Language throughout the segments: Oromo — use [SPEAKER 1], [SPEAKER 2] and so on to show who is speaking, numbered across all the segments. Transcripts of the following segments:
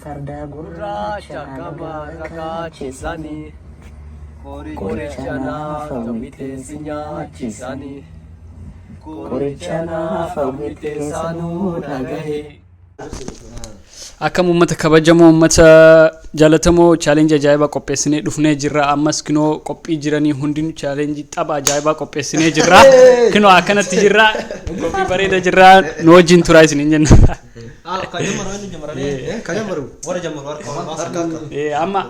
[SPEAKER 1] farda gurraacha qaba kakaachiisanii qoricha naaf hawwiteessi nyaachisanii qoricha naaf hawwiteessanuu dhagahee. Akkam uummata kabajamoo uummata jaalatamoo challenge ajaa'ibaa qopheessinee dhufnee jirra. Ammas kinoo qophii jiranii hundinuu challenge tapha ajaa'ibaa qopheessinee jirra. Kinoo akkanatti jirra. Qophii bareeda jirra. Nu wajjin turaa isiniin jenna. Amma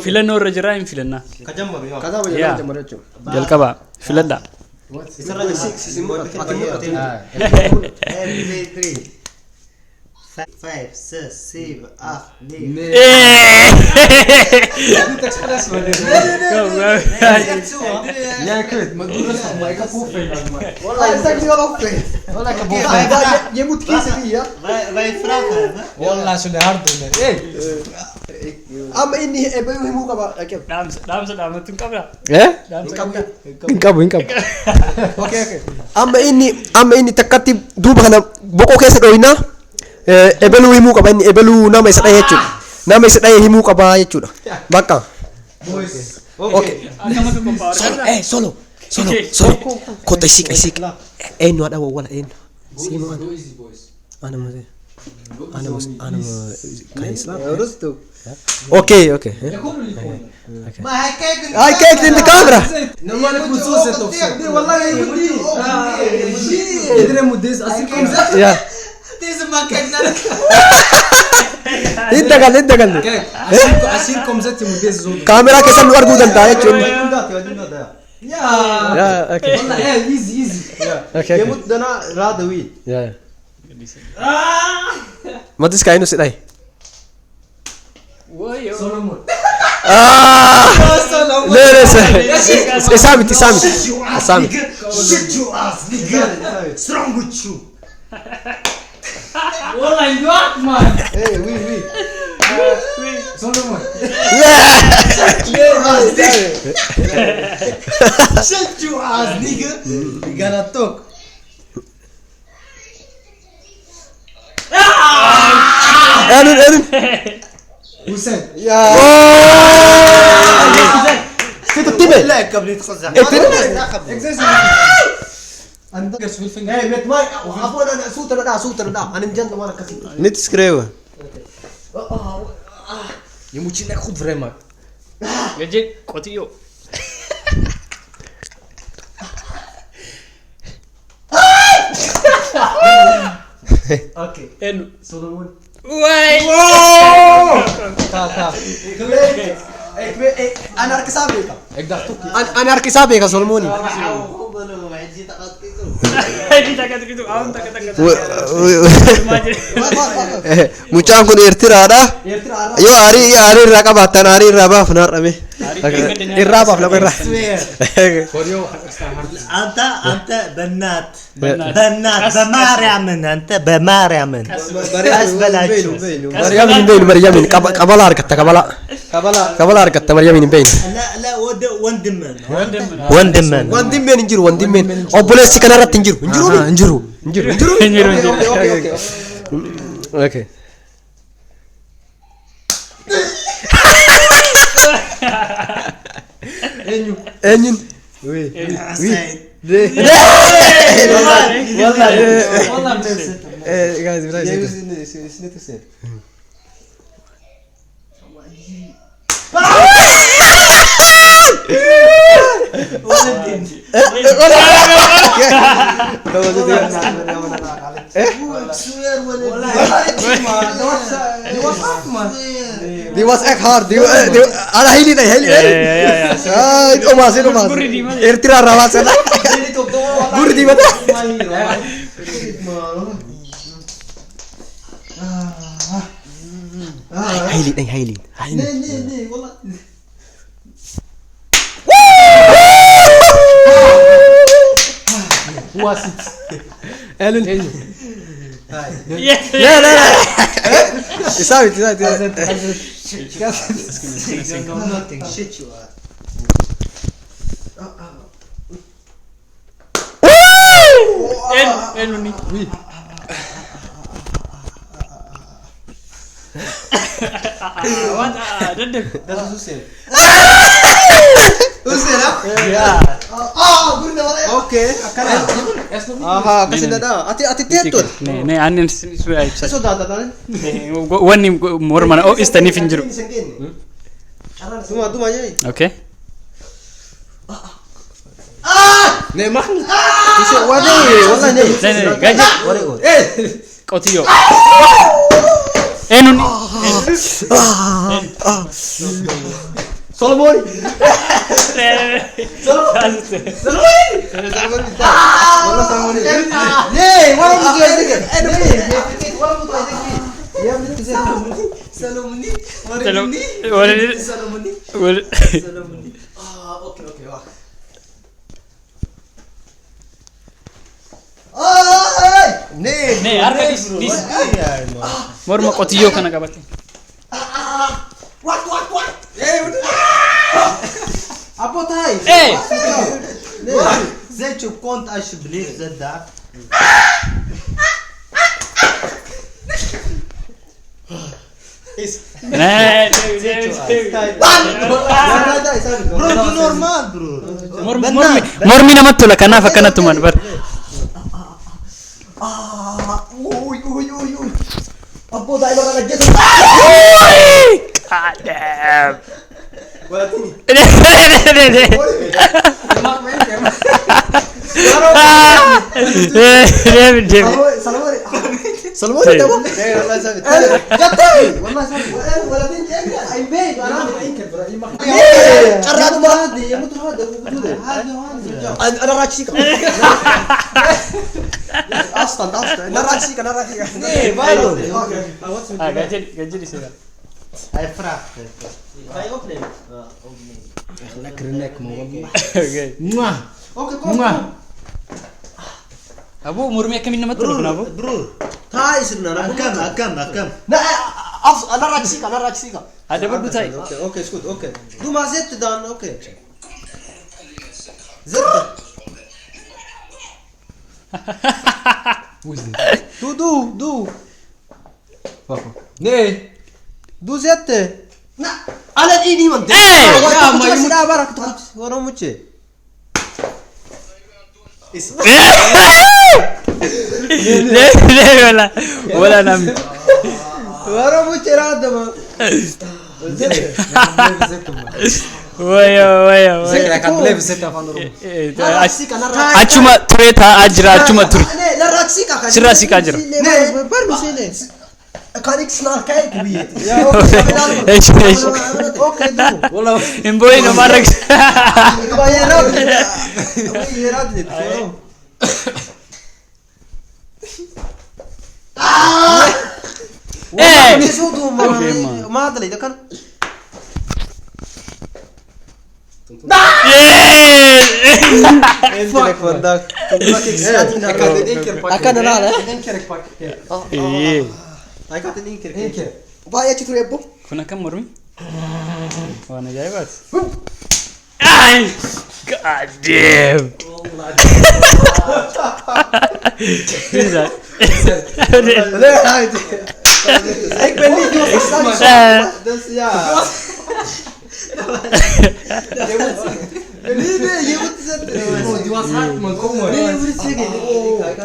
[SPEAKER 1] filannoo irra jirra hin filannaa. Jalqaba filadhaa.
[SPEAKER 2] Five, six, seven, eight, Ebelu himu qaba inni ebelu nama isa dhaye jechuudha. Nama isa dhaye himu qaba jechuudha. Bakka. Boys. Okay. Solo. Kota isik. Enu ada wala enu. Sino ana. Ana kaisla. Harus tuh. Okay. I cake in the camera.
[SPEAKER 3] Normal khusus itu. Wallahi yudi. Idre mudis asik.
[SPEAKER 2] Ya.
[SPEAKER 1] Inta kali.
[SPEAKER 3] Asir komzat mudis zul.
[SPEAKER 1] Kamera kesan luar gudang tanya cun.
[SPEAKER 3] Ya, okay. Easy.
[SPEAKER 1] Okay.
[SPEAKER 2] Yemut dana radawi.
[SPEAKER 1] Ya. Matis kainu sidai.
[SPEAKER 3] Solomon.
[SPEAKER 1] Samit.
[SPEAKER 2] Shit you ass nigga. Strong with you.
[SPEAKER 3] Wallahi doak man.
[SPEAKER 2] Hey, we.
[SPEAKER 3] Solomon.
[SPEAKER 2] Shut your ass, nigga. We gotta talk.
[SPEAKER 1] Aaron.
[SPEAKER 3] Who said?
[SPEAKER 2] Yeah.
[SPEAKER 1] Itu tibe.
[SPEAKER 2] لا قبل تخزع.
[SPEAKER 3] أنت قص في الفنجان.
[SPEAKER 2] Hey, met mai. Apa ada suter dah. Anim jangan mana kasih.
[SPEAKER 1] Nit skriva.
[SPEAKER 3] Ему чинек худ время.
[SPEAKER 4] Gaji kotiyo.
[SPEAKER 2] Okay.
[SPEAKER 4] Enu.
[SPEAKER 2] Solomon.
[SPEAKER 4] Wai.
[SPEAKER 2] Tak. Anarki sabi ka.
[SPEAKER 3] Ekdaktuk.
[SPEAKER 1] Anarki sabi ka Solomon.
[SPEAKER 4] Kita kata gitu. Awam tak kata.
[SPEAKER 1] Mucaan kun irtiraadha. Yoo ari raqabatan ari rabaf narame. Irrabaf la irra.
[SPEAKER 2] Anta بنات بماريم انت بماريم
[SPEAKER 1] مريم قبل اركت قبل اركت مريم بين
[SPEAKER 2] لا وندمن
[SPEAKER 1] انجرو او بوليس كان رات انجرو اوكي انين وي
[SPEAKER 3] والله
[SPEAKER 1] guys Dia was echt hard. Ada hili dah hili. Omas. Ertira rawas ada. Guri di mana? Hili.
[SPEAKER 2] Nee, والله.
[SPEAKER 1] Wasit. Elun.
[SPEAKER 4] Ya.
[SPEAKER 1] Isabit.
[SPEAKER 2] Nothing. Shit you are.
[SPEAKER 4] Enu ni.
[SPEAKER 1] Waan dadde.
[SPEAKER 3] Das ist Hussein. Hussein,
[SPEAKER 1] Ya.
[SPEAKER 3] Okay, akana. Aha, kasih ada. Ati tetur.
[SPEAKER 1] Ne annen sura ibsa.
[SPEAKER 3] Eso dah dah.
[SPEAKER 1] Wanni mormana o istani finjiru.
[SPEAKER 3] Tuma aja.
[SPEAKER 1] Okay.
[SPEAKER 3] Ne mah. Bisa wadah. Wallah ne.
[SPEAKER 1] Ne gaji. Qotiyo. Enuni.
[SPEAKER 3] Solomon.
[SPEAKER 1] Solomon.
[SPEAKER 3] Wallah Solomon. Ne, walau mutu aja kan. Walau mutu aja kan. Ya betul Solomon. Solomon. Okay, wah.
[SPEAKER 1] Ne harka dis. Morma qotiyo kana qabate.
[SPEAKER 3] What? Apa tai?
[SPEAKER 5] زي شو كنت ايش بليف زد ده
[SPEAKER 1] Ne.
[SPEAKER 5] برو دو نورمال برو
[SPEAKER 1] Mormi namatti tola kanaaf akkanatti man bar.
[SPEAKER 2] Uy. Apa dah ibarat aja.
[SPEAKER 1] Kadam.
[SPEAKER 2] Salomon ada apa?
[SPEAKER 3] Wallah sabit.
[SPEAKER 2] Gatai.
[SPEAKER 3] Wallah sabit. Wallah tin jaga. Aim bed.
[SPEAKER 2] Cara tu mah.
[SPEAKER 3] Dia mutu hada.
[SPEAKER 2] Ada raksi kan? Astan. Ada raksi kan?
[SPEAKER 3] Ne, baru.
[SPEAKER 1] Ah gaji di sini.
[SPEAKER 5] هاي فراخ
[SPEAKER 3] Hai open.
[SPEAKER 2] Kerenek mau.
[SPEAKER 1] Okay.
[SPEAKER 3] Okay, kom.
[SPEAKER 1] Abu murmi kami nama tu kenapa?
[SPEAKER 5] برو
[SPEAKER 3] Thai sebenarnya.
[SPEAKER 5] اكم
[SPEAKER 2] Nah, ada raksi kan?
[SPEAKER 1] Ada berdutai.
[SPEAKER 3] Okay, is goed. Okay. Doe maar zitten dan. Okay. Zitten. Doe. Papa. Nee. Doe zitten.
[SPEAKER 2] Nah, ada ini man.
[SPEAKER 3] Ja, maar je moet... Waarom moet je?
[SPEAKER 1] Ne wala nam.
[SPEAKER 3] Waarom moet je raden, man?
[SPEAKER 1] Waya.
[SPEAKER 2] Saya akan blijven zitten van de room.
[SPEAKER 3] Raksi kan raksi.
[SPEAKER 1] Achuma tureta ajira achuma tur.
[SPEAKER 2] Nee, la raksi kan.
[SPEAKER 1] Sirasi ka jira.
[SPEAKER 3] Nee, waar moet je heen?
[SPEAKER 2] Kan ik snel kijken wie het is?
[SPEAKER 3] Ja, oké. Oké, doe.
[SPEAKER 1] Wallah imboy no marag.
[SPEAKER 3] Maar je raadt niet. Waarom?
[SPEAKER 1] Eh.
[SPEAKER 3] Niet zo doen, man.
[SPEAKER 1] Oké, man.
[SPEAKER 3] Maatelijk, dat kan... Fuck, vandaag. Ik had in 1 keer pakken.
[SPEAKER 2] Hij kan er al, hè?
[SPEAKER 3] In 1 keer ik pak.
[SPEAKER 1] Eh.
[SPEAKER 3] Hij gaat in 1 keer. 1 keer.
[SPEAKER 2] Waar je terug hebt?
[SPEAKER 1] Kuna kam murmi? Wana jaibat. Ay! God damn. Bisa.
[SPEAKER 3] Ik ben niet door dus ja. Nee, je moet zetten. Die was hard, man. Kom maar. Nee, je moet het zeggen.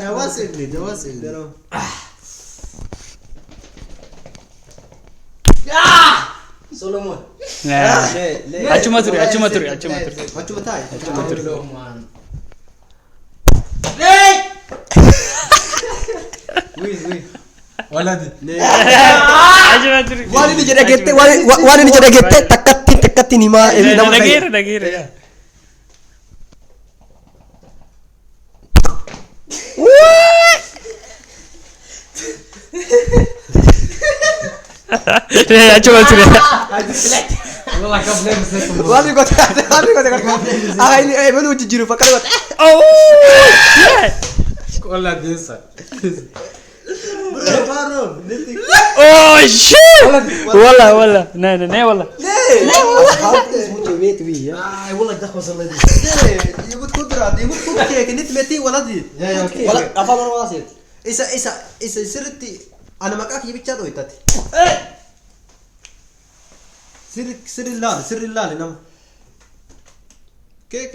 [SPEAKER 3] Dat was het niet. Solomon.
[SPEAKER 1] Nah.
[SPEAKER 3] Nee.
[SPEAKER 1] Achuma turi.
[SPEAKER 3] Wat je wat hij? Win.
[SPEAKER 2] Waladi.
[SPEAKER 3] Nee.
[SPEAKER 1] Achuma turi.
[SPEAKER 2] Wali ni jadi gete takatin hima ini nama saya.
[SPEAKER 1] Dagir. Achuma turi.
[SPEAKER 2] Wali kota. Ah ini mana uji jiru pakai kota.
[SPEAKER 1] Oh! Yeah.
[SPEAKER 2] Sekolah desa.
[SPEAKER 3] Waarom?
[SPEAKER 1] Oh shit! Wala. Nee, wala.
[SPEAKER 2] Altijd moet je weten wie, ja.
[SPEAKER 3] Nee, je moet goed raden. Je moet goed kijken. Niet met die waladi. Ja, oké.
[SPEAKER 2] Apa nama sih?
[SPEAKER 3] Isa sirti. Ana makak je bicara itu tadi. سر الله نعم كيك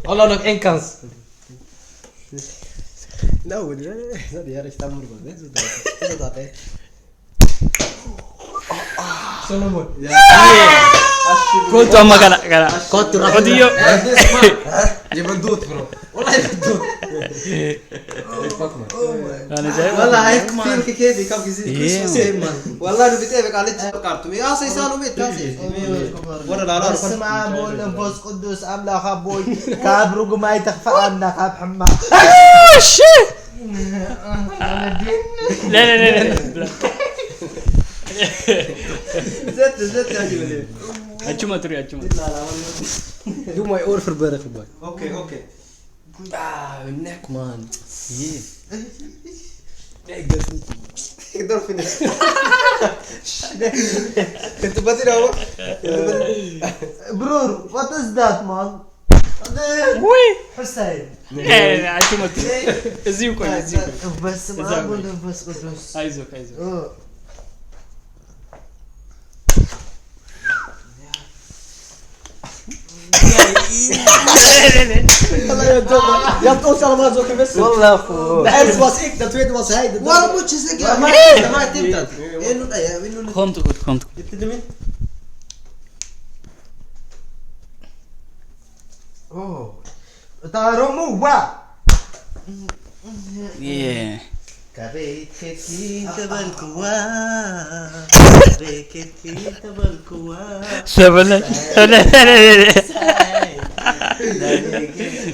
[SPEAKER 2] والله لك انكنس
[SPEAKER 3] لا ودي هذا يا ريت تمر بس سولومون
[SPEAKER 1] كنت أما كنا
[SPEAKER 2] كنت
[SPEAKER 1] قديو
[SPEAKER 3] يبندوت برو والله يبندوت
[SPEAKER 1] أنا جاي
[SPEAKER 3] والله هيك فيلم كيف كم كذي والله انا بتابع على كارتون يا سي سالو ميت تاسي ورا لا لا
[SPEAKER 5] اسمع بول انفس قدوس املاك ابوي كابرق ما يتخفى عنك اب حما
[SPEAKER 1] لا لا لا لا
[SPEAKER 3] زت يا جميل
[SPEAKER 1] أجمع تري أجمع
[SPEAKER 3] دو ماي اور فور بيرك باي اوكي
[SPEAKER 2] منك مان
[SPEAKER 3] يقدر فينيش انت بدي هو
[SPEAKER 5] برور وات از ذات مان
[SPEAKER 1] وي
[SPEAKER 5] حسين
[SPEAKER 1] أجمع تري زيو كوي زيو كوي
[SPEAKER 5] بس ما بول انفس قدوس
[SPEAKER 1] عايزك
[SPEAKER 3] يا توصل ما زوك بس
[SPEAKER 5] والله اخو
[SPEAKER 3] الحارس واس هيك ده تويت واس هاي
[SPEAKER 5] والله مش زيك
[SPEAKER 3] ما تبدا انه
[SPEAKER 1] خمت
[SPEAKER 3] يبتدي
[SPEAKER 5] اوه تارو وا
[SPEAKER 1] yeah
[SPEAKER 5] كبيت كتي تبالكوا كبيت كتي تبالكوا
[SPEAKER 1] سبعة لا لا لا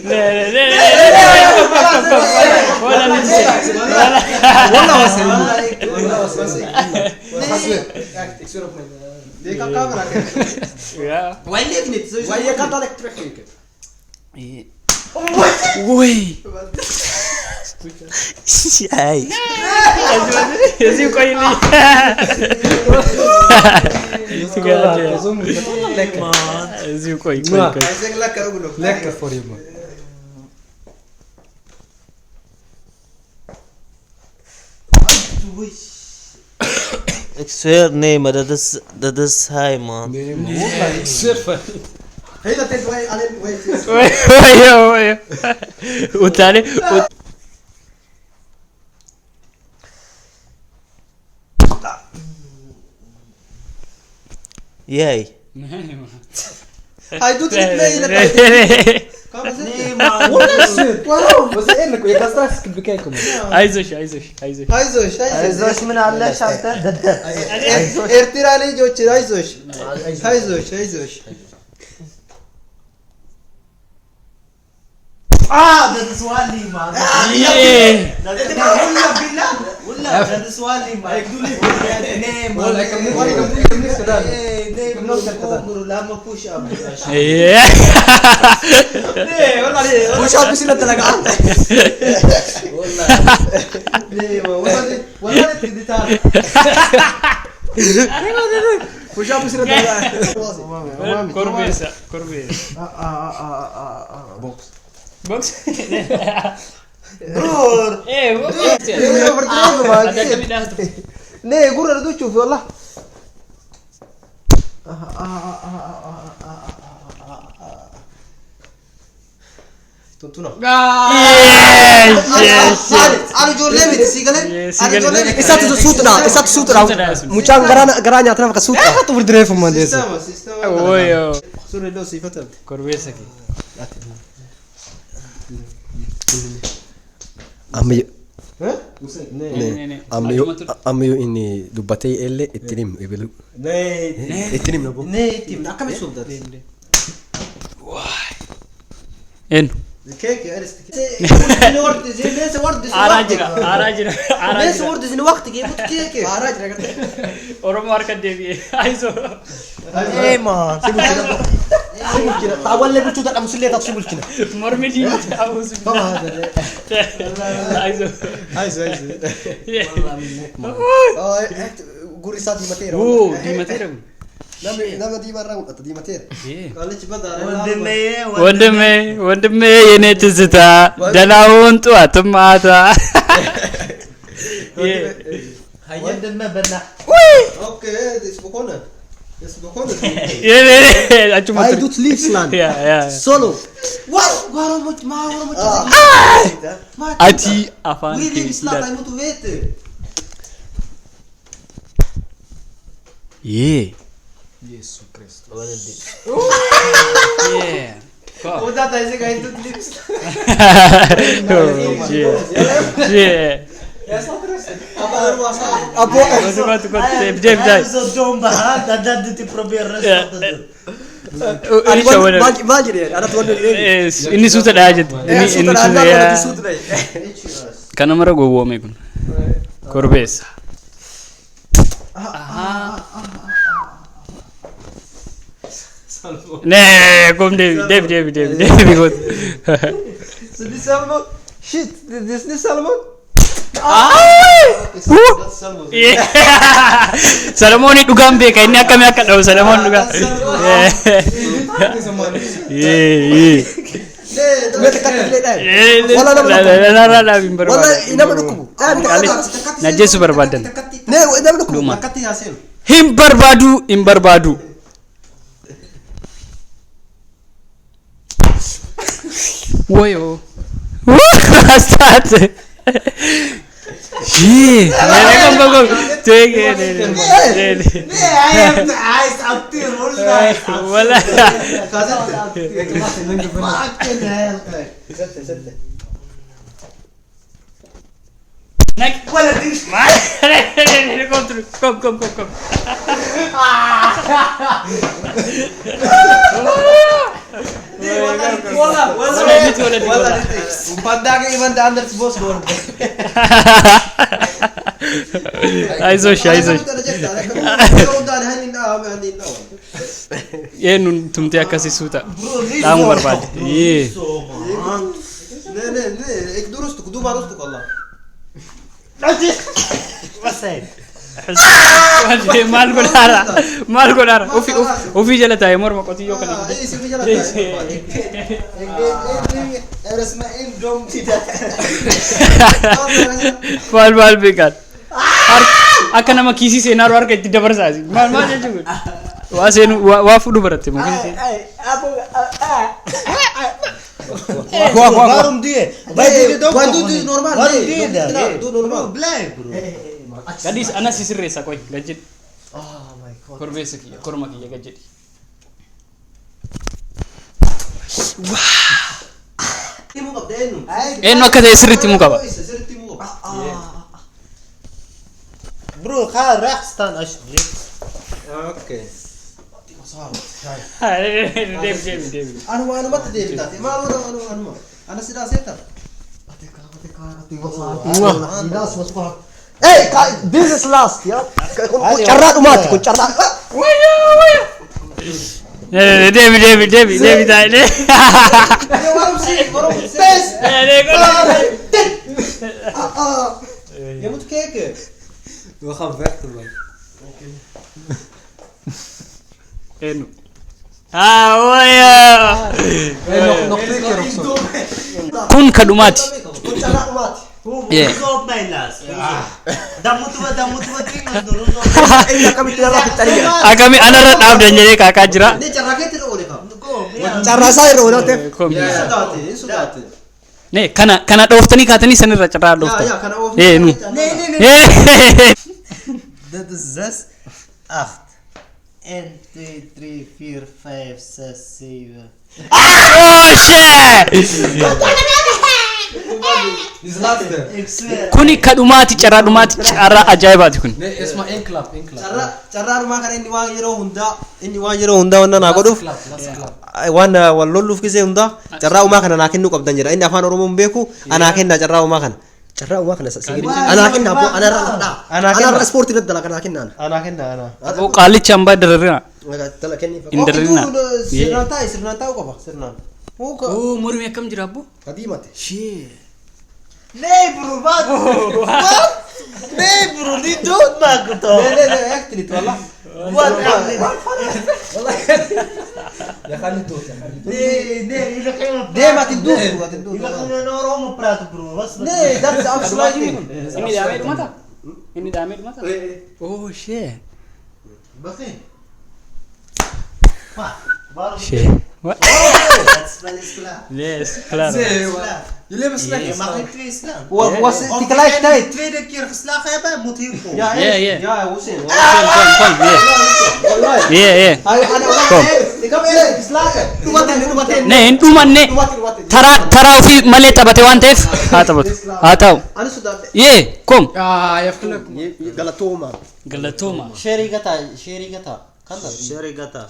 [SPEAKER 1] لا لا ولا نسي
[SPEAKER 3] والله واسع ديك الكاميرا
[SPEAKER 1] يا
[SPEAKER 3] وين ليكنت وين كانت الكتريك
[SPEAKER 1] وي
[SPEAKER 2] هاي
[SPEAKER 1] يزيو كوي لي يزيو كوي
[SPEAKER 3] عايزك لك اقول لك فور يو
[SPEAKER 5] اكسير نيم that is high man
[SPEAKER 3] هي لا تدوي على
[SPEAKER 1] وي وتاني
[SPEAKER 5] ياي
[SPEAKER 3] هاي دوت تبين لك والله بس انك يا كاستاس بكيكم
[SPEAKER 1] عايزوش
[SPEAKER 3] عايزوش
[SPEAKER 5] من على شانته دد
[SPEAKER 3] ارترالي جوتش عايزوش
[SPEAKER 5] ده سؤال لي ما ولا ده سؤال لي ما يقولوا لي نيم
[SPEAKER 3] والله كم
[SPEAKER 5] لا ما بوش اب
[SPEAKER 3] وش عم بيصير تلاقى والله دي تعال وش عم بيصير تلاقى
[SPEAKER 1] كوربيسا بوكس
[SPEAKER 3] برور
[SPEAKER 1] ايه بوكس
[SPEAKER 3] ليه قرر دو تشوف والله تونتونا انا جو ليميت سيغلين انا جو ليميت
[SPEAKER 2] اسات سوترا mucang garanya atna ka sutra ka tu drive man des
[SPEAKER 3] سيستم
[SPEAKER 1] اوه
[SPEAKER 3] سوري لو صفته
[SPEAKER 1] كوربيسا كي
[SPEAKER 2] amyo
[SPEAKER 3] ها
[SPEAKER 2] amyo ini dubatay elle itinim ibelu itinim no
[SPEAKER 3] نيتي نكم يسوق ده
[SPEAKER 1] ان
[SPEAKER 3] كيك يا ارست ورد زي ليس ورد
[SPEAKER 1] اراجرا
[SPEAKER 3] ليس ورد زي وقت كيف كيك اراجرا
[SPEAKER 1] اورو ماركت ديبي عايزو
[SPEAKER 5] ايه ما
[SPEAKER 2] tawal le bucu tak musli tak subul kina
[SPEAKER 1] مرمدي عاوز عايزو
[SPEAKER 3] غوري سادي ماتيرا
[SPEAKER 1] اوه دي ماتيرا
[SPEAKER 3] لما دي مرة دي ماتيرا قالش بدر
[SPEAKER 1] ወንድሜ የኔ ትዝታ ደላውን ጧት ማታ
[SPEAKER 5] ወንድሜ በእናትህ
[SPEAKER 3] Okay, this bokona. This bokona.
[SPEAKER 1] achuma
[SPEAKER 2] I do sleep land.
[SPEAKER 1] yeah
[SPEAKER 2] Solo.
[SPEAKER 3] What? Waarom moet je zeggen?
[SPEAKER 1] ati afaan
[SPEAKER 3] We live
[SPEAKER 1] kee
[SPEAKER 3] is laat, hij moet weten.
[SPEAKER 1] yeah
[SPEAKER 5] Jezus Christus.
[SPEAKER 1] yeah
[SPEAKER 3] Hoe dat hij zegt, hij doet liefs.
[SPEAKER 1] yeah
[SPEAKER 3] Hij staat rustig. Aber er was al.
[SPEAKER 2] Abo.
[SPEAKER 1] Dave
[SPEAKER 5] Hij is zo dom behaald dat hij probeert rustig te doen.
[SPEAKER 2] Ani maal jedhee anatu wanni jedhee.
[SPEAKER 1] inni suuta dhaa jette inni
[SPEAKER 2] Suuta
[SPEAKER 1] suuta
[SPEAKER 2] dhaan
[SPEAKER 1] yaa
[SPEAKER 2] dhaan suuta dhaan.
[SPEAKER 1] kana mara gowwoome kun korbeessa nee kom deebi goot
[SPEAKER 3] So die Salmon. Shit, dit is niet Salmon.
[SPEAKER 1] Salamooni dhugaan beeka inni akkami akka dhawu Salamoon dhugaa
[SPEAKER 2] Mete kakkilee dhaan. Walla nama dhukkubu.
[SPEAKER 1] najjeessu barbaadan
[SPEAKER 2] Nee nama dhukkubu.
[SPEAKER 3] Akkatti haaseenu.
[SPEAKER 1] hin barbaadu wayo astate Shit. Kom. Take it.
[SPEAKER 5] I have the eyes up there.
[SPEAKER 1] Wala.
[SPEAKER 5] Fucking hell.
[SPEAKER 1] Next.
[SPEAKER 5] Wala din.
[SPEAKER 1] Kom.
[SPEAKER 3] Wala. Pandang iman da anders bos gor.
[SPEAKER 1] Aizo. Ye nun tumte akkasi suuta. Taamu barbaade. Yee.
[SPEAKER 3] Ne. Ik doe rustig. Doe maar rustig Allah.
[SPEAKER 5] Wasai.
[SPEAKER 1] Maal godara. Ofii jala taa'e morma qotiyyoo kana.
[SPEAKER 3] Er is maar één dom tidak.
[SPEAKER 1] Maal beekan. Akka nama kiisii seenaaru harka itti dabarsaasi. Maal jechuun. Waa seenu waa fudhu baratte moo kiisii.
[SPEAKER 5] Waarom doe je?
[SPEAKER 3] Wat doet u normaal?
[SPEAKER 5] Waarom doe je dat?
[SPEAKER 3] Doe normaal.
[SPEAKER 5] Blijf bro.
[SPEAKER 1] Gadis ana sisirreessa koy gajjed.
[SPEAKER 5] Oh my god.
[SPEAKER 1] Korbeessa kiyya korma kiyya gajjedi.
[SPEAKER 3] Timu kap denu.
[SPEAKER 1] Eenyu akka ta'e sirriitti himuu qaba.
[SPEAKER 3] Sirriitti himuu qaba.
[SPEAKER 5] Bro, ga rechts staan alsjeblieft.
[SPEAKER 3] Oké.
[SPEAKER 1] Deebi.
[SPEAKER 3] Anu mat deebi taate. Anu. Ana sidaa seeta.
[SPEAKER 2] Hey, this is last, yeah. Kun carraa dhumaati, kun carraa.
[SPEAKER 1] Deebi taa'e.
[SPEAKER 3] Waarom si? Je moet kijken. We gaan vechten man.
[SPEAKER 1] Eenyu. Waya.
[SPEAKER 3] Nog 2 keer of zo.
[SPEAKER 1] Kun kadhumaati.
[SPEAKER 2] Kun carraa dhumaati.
[SPEAKER 5] Hoezo op mijn laatst? Dan moeten we dingen doen.
[SPEAKER 2] Inni akkamitti narraa fixxanii jira.
[SPEAKER 1] Akami anarra dhaabdan jedhee kaakaa jira.
[SPEAKER 3] Nee, carraa keetti oole ka.
[SPEAKER 2] Carraa isaa irra oolate.
[SPEAKER 3] Sodaate.
[SPEAKER 1] Nee kana dhooftanii kaatanii sanirra carraa dhooftan.
[SPEAKER 3] Ja, kan over.
[SPEAKER 1] Nu.
[SPEAKER 5] Nee. Dat is 6, 8. 1, 2, 3, 4, 5, 6, 7.
[SPEAKER 1] Oh shit!
[SPEAKER 3] Dit is de laatste.
[SPEAKER 5] Ik zweer.
[SPEAKER 1] Kuni kadhumaati carraa dhumaati carraa ajaa'ibaati kun.
[SPEAKER 6] Nee, is maar één klap.
[SPEAKER 3] Carraa dhumaa kana inni waan yeroo hundaa wanna naa godhuuf waan wal lolluuf gisee hundaa carraa dhumaa kana naa kennuu qabdan jedha inni afaan oromoon beeku anaa kenna carraa dhumaa kana.
[SPEAKER 2] Carraa dhumaa kana sigiri. Anaa kenna abbo anarra dhaa. Anarra ispoortii irratti dalaga anaa kenna.
[SPEAKER 3] Anaa kenna anaa.
[SPEAKER 1] Oo qaalicha hambaa dararina.
[SPEAKER 2] Dala kenni.
[SPEAKER 1] Indarrina.
[SPEAKER 3] Sirnaan taa'u qaba sirnaan.
[SPEAKER 1] Oo mormi akkam jira abbo?
[SPEAKER 2] Adiimate.
[SPEAKER 5] Nee bro, wat? Nee bro, niet doodmaken toch?
[SPEAKER 3] Nee, echt niet wallah.
[SPEAKER 5] Wat?
[SPEAKER 3] Je gaat niet dood.
[SPEAKER 5] Nee, jullie gaan me
[SPEAKER 3] Nee, maar het doet wat het doet.
[SPEAKER 5] Jullie gaan naar Rome praten bro, wat is dat?
[SPEAKER 3] Nee, dat is afsluiting.
[SPEAKER 1] Inni daawee dhumata? Inni dhaamee dhumata? Oh shee.
[SPEAKER 5] Bakhin.
[SPEAKER 1] Shee. What? Yes, claro.
[SPEAKER 5] يلي مسلك ما قلت لي اسلام
[SPEAKER 3] تكلاش تايت
[SPEAKER 5] تفيدك كير خسلاخ يا با مطيركم
[SPEAKER 1] Yeah, yeah.
[SPEAKER 3] يا حسين
[SPEAKER 1] Yeah. Kom. Nee, hin dhumanne. Taraa ofii malee taphate waan ta'eef haa taphatu. Haa ta'u. Yee, kom.
[SPEAKER 2] Galatooma.
[SPEAKER 1] Galatooma.
[SPEAKER 3] شيري قطع كندر
[SPEAKER 5] شيري قطع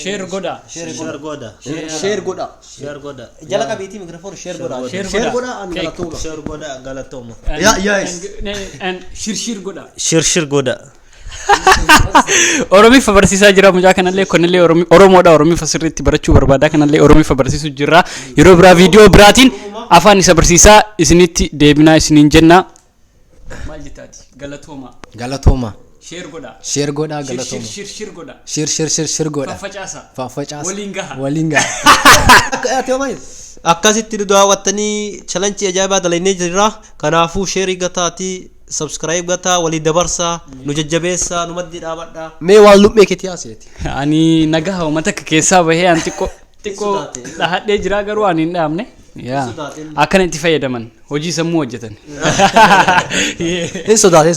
[SPEAKER 1] Sheer godhaa.
[SPEAKER 5] شير غودا
[SPEAKER 2] Sheer godha.
[SPEAKER 5] شير غودا
[SPEAKER 3] جلك بيتي ميكروفون شير قطع
[SPEAKER 1] Sheer
[SPEAKER 2] Sheer
[SPEAKER 1] godhaa.
[SPEAKER 2] godha an
[SPEAKER 1] Cake.
[SPEAKER 2] galatooma.
[SPEAKER 5] شير غودا غلطوم
[SPEAKER 1] And shirshir godhaa.
[SPEAKER 5] شير غودا
[SPEAKER 1] Oromiif barsiisaa jira mucaa kanallee kunillee Oromoodha Oromiif asirratti barachuu barbaada kanallee Oromiif barsiisuu jira yeroo biraa viidiyoo biraatiin afaan isa barsiisaa isinitti deebinaa isiniin jenna maal jettaati galatooma
[SPEAKER 2] Galatooma.
[SPEAKER 1] sheer godhaa
[SPEAKER 2] Sheer godha galatooma.
[SPEAKER 1] shirshir godhaa
[SPEAKER 2] Shir godha.
[SPEAKER 1] faffacaasaa
[SPEAKER 2] Faffacaasaa.
[SPEAKER 1] waliin gaha
[SPEAKER 2] Waliin gaha.
[SPEAKER 3] akkasitti daawwattanii challenge ajaa'ibaa dalaynee jirra kanaafuu sheerii gataatii subscribe gataa walii dabarsaa nu jajjabeessaa nu maddii dhaabadhaa
[SPEAKER 2] Mee waan lubbee keetii haaseeti.
[SPEAKER 1] ani nagaha uummata keessaa bahee an xiqqoo dhahadhee jira garuu ani hin dhaamne akkana itti fayyadaman hojii sammuu hojjetan
[SPEAKER 2] Hin sodaate.